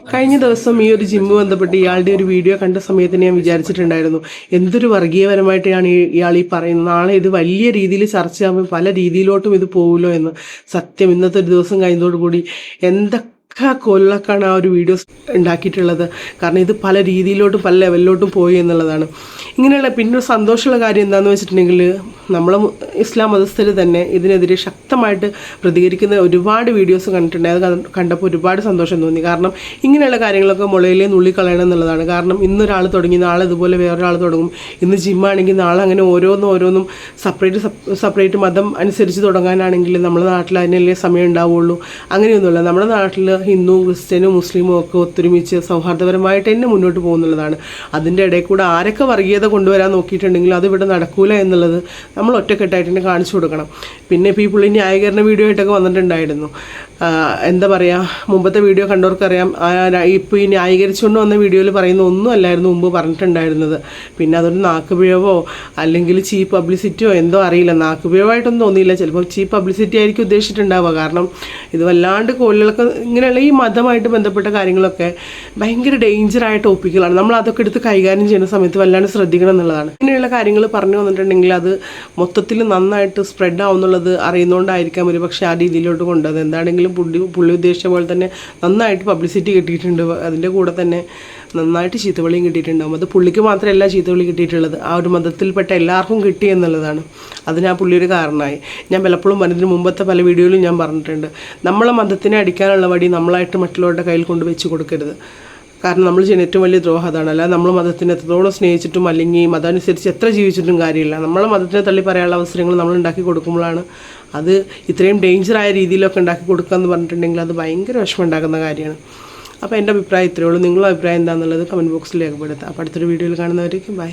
കഴിഞ്ഞ ദിവസം ഈ ഒരു ജിമ്മ് ബന്ധപ്പെട്ട് ഇയാളുടെ ഒരു വീഡിയോ കണ്ട സമയത്ത് ഞാൻ വിചാരിച്ചിട്ടുണ്ടായിരുന്നു, എന്തൊരു വർഗീയപരമായിട്ടാണ് ഇയാൾ ഈ പറയുന്നത്. നാളെ ഇത് വലിയ രീതിയിൽ ചർച്ചയാകുമ്പോൾ പല രീതിയിലോട്ടും ഇത് പോകുമല്ലോ എന്ന്. സത്യം ഇന്നത്തെ ഒരു ദിവസം കഴിഞ്ഞതോടുകൂടി എന്തൊക്കെ കൊല്ലക്കാണ് ആ ഒരു വീഡിയോസ് ഉണ്ടാക്കിയിട്ടുള്ളത്. കാരണം ഇത് പല രീതിയിലോട്ടും പല ലെവലിലോട്ടും പോയി എന്നുള്ളതാണ്. ഇങ്ങനെയുള്ള പിന്നെ സന്തോഷമുള്ള കാര്യം എന്താണെന്ന് വെച്ചിട്ടുണ്ടെങ്കിൽ, നമ്മൾ ഇസ്ലാം മതസ്ഥർ തന്നെ ഇതിനെതിരെ ശക്തമായിട്ട് പ്രതികരിക്കുന്ന ഒരുപാട് വീഡിയോസ് കണ്ടിട്ടുണ്ട്. അത് കണ്ടപ്പോൾ ഒരുപാട് സന്തോഷം തോന്നി. കാരണം ഇങ്ങനെയുള്ള കാര്യങ്ങളൊക്കെ മുളയിലേ നുള്ളിക്കളയണം എന്നുള്ളതാണ്. കാരണം ഇന്നൊരാൾ തുടങ്ങി, നാളെ ഇതുപോലെ വേറൊരാൾ തുടങ്ങും. ഇന്ന് ജിമ്മാണെങ്കിൽ നാളെ അങ്ങനെ ഓരോന്നും സെപ്പറേറ്റ് മതം അനുസരിച്ച് തുടങ്ങാനാണെങ്കിൽ നമ്മുടെ നാട്ടിൽ അതിനല്ലേ സമയം ഉണ്ടാവുള്ളൂ. അങ്ങനെയൊന്നുമില്ല. നമ്മുടെ നാട്ടിൽ ഹിന്ദു ക്രിസ്ത്യനും മുസ്ലിമും ഒക്കെ ഒത്തൊരുമിച്ച് സൗഹാർദ്ദപരമായിട്ട് തന്നെ മുന്നോട്ട് പോകുന്നുള്ളതാണ്. അതിൻ്റെ ഇടയിൽ കൂടെ ആരൊക്കെ വർഗീയത കൊണ്ടുവരാൻ നോക്കിയിട്ടുണ്ടെങ്കിലും അതിവിടെ നടക്കൂല എന്നുള്ളത് നമ്മൾ ഒറ്റക്കെട്ടായിട്ട് തന്നെ കാണിച്ചു കൊടുക്കണം. പിന്നെ ഇപ്പോൾ ഈ പുള്ളി ന്യായീകരണ വീഡിയോ ആയിട്ടൊക്കെ വന്നിട്ടുണ്ടായിരുന്നു. എന്താ പറയുക, മുമ്പത്തെ വീഡിയോ കണ്ടവർക്കറിയാം. ഇപ്പോൾ ഈ ന്യായീകരിച്ചുകൊണ്ട് വന്ന വീഡിയോയിൽ പറയുന്ന ഒന്നും അല്ലായിരുന്നു മുമ്പ് പറഞ്ഞിട്ടുണ്ടായിരുന്നത്. പിന്നെ അതൊരു നാക്കുപിഴവോ അല്ലെങ്കിൽ ചീപ്പ് പബ്ലിസിറ്റിയോ എന്തോ അറിയില്ല. നാക്കുപിഴവായിട്ടൊന്നും തോന്നിയില്ല. ചിലപ്പോൾ ചീപ്പ് പബ്ലിസിറ്റി ആയിരിക്കും ഉദ്ദേശിച്ചിട്ടുണ്ടാവുക. കാരണം ഇത് വല്ലാണ്ട് കോലുകളൊക്കെ ഇങ്ങനെയുള്ള ഈ മതമായിട്ട് ബന്ധപ്പെട്ട കാര്യങ്ങളൊക്കെ ഭയങ്കര ഡേഞ്ചറായ ടോപ്പിക്കുകളാണ്. നമ്മൾ അതൊക്കെ എടുത്ത് കൈകാര്യം ചെയ്യുന്ന സമയത്ത് വല്ലാണ്ട് ശ്രദ്ധിക്കണം എന്നുള്ളതാണ്. ഇങ്ങനെയുള്ള കാര്യങ്ങൾ പറഞ്ഞു വന്നിട്ടുണ്ടെങ്കിൽ അത് മൊത്തത്തിൽ നന്നായിട്ട് സ്പ്രെഡ് ആവുന്നുള്ളത് അറിയുന്നതുകൊണ്ടായിരിക്കാം ഒരു പക്ഷേ ആ രീതിയിലോട്ട് കൊണ്ടത്. എന്താണെങ്കിലും പുള്ളി ഉദ്ദേശിച്ച പോലെ തന്നെ നന്നായിട്ട് പബ്ലിസിറ്റി കിട്ടിയിട്ടുണ്ട്. അതിൻ്റെ കൂടെ തന്നെ നന്നായിട്ട് ചീത്തവിളിയും കിട്ടിയിട്ടുണ്ടാകും. അത് പുള്ളിക്ക് മാത്രമല്ല ചീത്തവിളി കിട്ടിയിട്ടുള്ളത്, ആ ഒരു മതത്തിൽപ്പെട്ട എല്ലാവർക്കും കിട്ടി എന്നുള്ളതാണ്. അതിന് ആ പുള്ളിയൊരു കാരണമായി. ഞാൻ പലപ്പോഴും പറഞ്ഞതിന് മുമ്പത്തെ പല വീഡിയോയിലും ഞാൻ പറഞ്ഞിട്ടുണ്ട്, നമ്മളെ മതത്തിനെ അടിക്കാനുള്ള വടി നമ്മളായിട്ട് മറ്റുള്ളവരുടെ കയ്യിൽ കൊണ്ട് വെച്ച് കൊടുക്കരുത്. കാരണം നമ്മൾ ചെയ്യുന്ന ഏറ്റവും വലിയ ദ്രോഹം അതാണ്. അല്ലാതെ നമ്മൾ മതത്തിനെ എത്രത്തോളം സ്നേഹിച്ചിട്ടും അല്ലെങ്കിൽ മതമനുസരിച്ച് എത്ര ജീവിച്ചിട്ടും കാര്യമില്ല. നമ്മളെ മതത്തിനെ തള്ളി പറയാനുള്ള അവസരങ്ങൾ നമ്മൾ ഉണ്ടാക്കി കൊടുക്കുമ്പോഴാണ് അത് ഇത്രയും ഡേഞ്ചറായ രീതിയിലൊക്കെ ഉണ്ടാക്കി കൊടുക്കുക എന്ന് പറഞ്ഞിട്ടുണ്ടെങ്കിൽ അത് ഭയങ്കര വിഷമം ഉണ്ടാക്കുന്ന കാര്യമാണ്. അപ്പോൾ എൻ്റെ അഭിപ്രായം ഇത്രയേ ഉള്ളൂ. നിങ്ങളുടെ അഭിപ്രായം എന്താണെന്നുള്ളത് കമൻറ്റ് ബോക്സിൽ രേഖപ്പെടുത്തുക. അപ്പോൾ അടുത്തൊരു വീഡിയോയിൽ കാണുന്നവരേക്കും ബൈ.